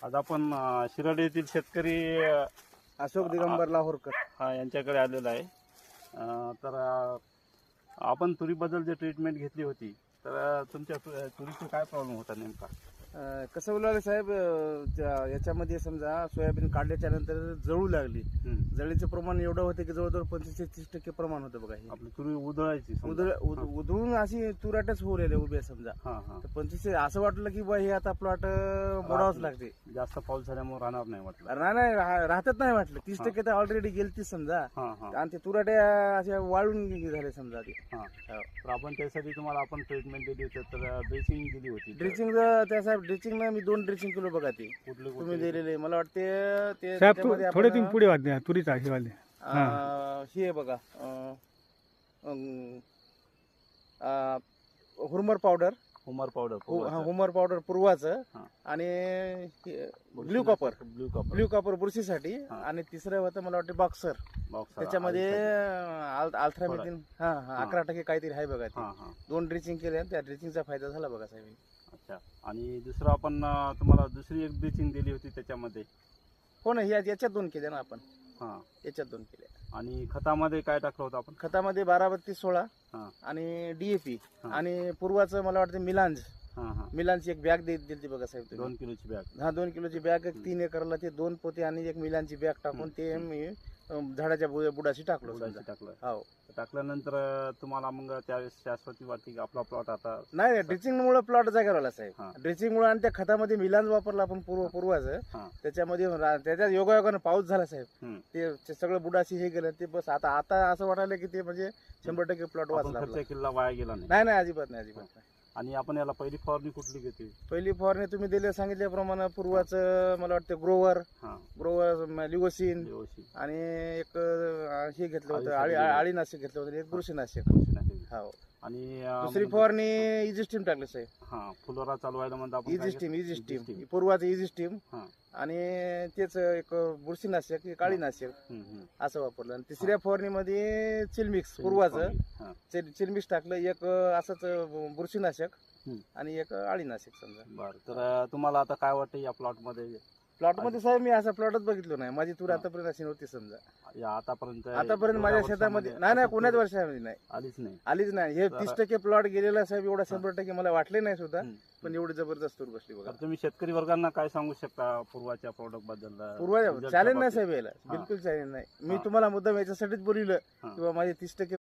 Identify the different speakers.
Speaker 1: आज आपण शिराड येथील शेतकरी
Speaker 2: अशोक दिगंबर लाहोरकर
Speaker 1: हा यांच्याकडे आलेला आहे. तर आपण तुरीबद्दल जे ट्रीटमेंट घेतली होती तर तुमच्या तुरीचा काय प्रॉब्लेम होता नेमका?
Speaker 2: कसं बोलायला साहेब, याच्यामध्ये समजा सोयाबीन काढल्याच्या नंतर जळू लागली. जळीचं प्रमाण एवढं होतं की जवळजवळ 25 ते 30% प्रमाण होतं बघा.
Speaker 1: आपली तुरी उधळायची
Speaker 2: उधळून अशी तुराटच होऊ राहिले उभे समजा. तर 25 असं वाटलं की बा हे आता प्लॉट मोडावंच लागते.
Speaker 1: जास्त पाऊस झाल्यामुळे राहणार नाही वाटलं.
Speaker 2: नाही राहतच नाही वाटलं. 30% तर ऑलरेडी गेलती समजा. आणि ते तुराट्या अशा वाळून झाले समजा ते.
Speaker 1: तर आपण त्यासाठी तुम्हाला आपण ट्रीटमेंट दिली होती, तर ड्रेसिंग दिली होती.
Speaker 2: ड्रिचिंग त्या साहेब ड्रिचिंग ना मी 2 ड्रिचिंग केलो बघा. ते
Speaker 1: कुठले
Speaker 2: तुम्ही दिलेले मला वाटते ते
Speaker 3: साहेब
Speaker 2: त्याच्यामध्ये
Speaker 3: थोडे
Speaker 2: आपण,
Speaker 3: तुम्ही पुढे वाढले तुरीचा हिवाले.
Speaker 2: हे बघा हुरमर powder,
Speaker 1: Humar powder,
Speaker 2: Humar powder पूर्वाचं, आणि ब्ल्यू कॉपर बुरशीसाठी, आणि तिसरं होतं मला वाटतं बॉक्सर. त्याच्यामध्ये अल्ट्रामिथिन 11% काहीतरी आहे बघा. ते 2 ड्रिचिंग केले आणि त्या ड्रिचिंगचा फायदा झाला बघा साहेब.
Speaker 1: अच्छा. आणि दुसरं आपण तुम्हाला दुसरी एक ड्रिचिंग दिली होती त्याच्यामध्ये.
Speaker 2: हो ना, याच्यात 2 केले ना आपण. याच्यात 2 केले.
Speaker 1: आणि खतामध्ये काय टाकलं होतं आपण?
Speaker 2: खतामध्ये 12-32-16 आणि DAP आणि पूर्वाचं मला वाटतं मिलांची एक बॅग दिली बघा साहेब.
Speaker 1: 2 किलोची बॅग.
Speaker 2: 2 किलोची बॅग 3 एकरला ते 2 पोते आणि एक मिलांची बॅग टाकून ते मी झाडाच्या बुडाशी टाकलो. हो.
Speaker 1: टाकल्यानंतर तुम्हाला मग त्यावेळेस शाश्वती वाटली की आपला प्लॉट आता
Speaker 2: नाही, ड्रिचिंग मुळे प्लॉट जागेवर आला साहेब. ड्रिचिंग मुळे आणि त्या खतामध्ये मिलांज वापरला आपण पूर्वाचं. त्याच्यामध्ये त्याच्यात योगायोगानं पाऊस झाला साहेब. ते सगळं बुडाशी हे गेलं ते. बस आता असं वाटायला की ते म्हणजे 100% प्लॉट वाचला.
Speaker 1: खर्च किल्ला वाया गेला
Speaker 2: नाही, अजिबात नाही.
Speaker 1: आणि आपण याला पहिली फवारणी कुठली घेतली?
Speaker 2: पहिली फवारणी तुम्ही दिले सांगितल्याप्रमाणे पूर्वाचं मला वाटतं ग्रोवर लिओसिन आणि एक हे घेतलं होतं आळीनाशक घेतलं होतं, एक बुरशीनाशक. हो. आणि दुसरी फवारणी इजिस्टीम टाकली साहेब.
Speaker 1: फुलोरा चालू व्हायला म्हणतो आपण
Speaker 2: इजिस्टीम पूर्वाचं इजिस्टीम आणि तेच एक बुरशीनाशक, एक आळीनाशक असं वापरलं. आणि तिसऱ्या फवारणीमध्ये चिलमिक्स पूर्वाचं चिलमिक्स टाकलं, एक असंच बुरशीनाशक आणि एक आळीनाशक समजा.
Speaker 1: बरं. तर तुम्हाला आता काय वाटतं या प्लॉटमध्ये
Speaker 2: साहेब मी असा प्लॉटच बघितलो नाही. माझी तूर आतापर्यंत अशी नव्हती समजा. आतापर्यंत माझ्या शेतामध्ये नाही, कोणाच वर्षामध्ये नाही आलीच नाही. हे 30% प्लॉट गेलेला साहेब. एवढा 100% मला वाटले नाही सुद्धा, पण एवढी जबरदस्त तूर बसली बघा.
Speaker 1: तुम्ही शेतकरी वर्गांना काय सांगू शकता पूर्वाच्या प्रोडक्ट बद्दल?
Speaker 2: पूर्वा चॅलेंज नाही साहेब, यायला बिलकुल चॅलेंज नाही. मी तुम्हाला मुद्दाम याच्यासाठीच बोलवलं किंवा माझे 30%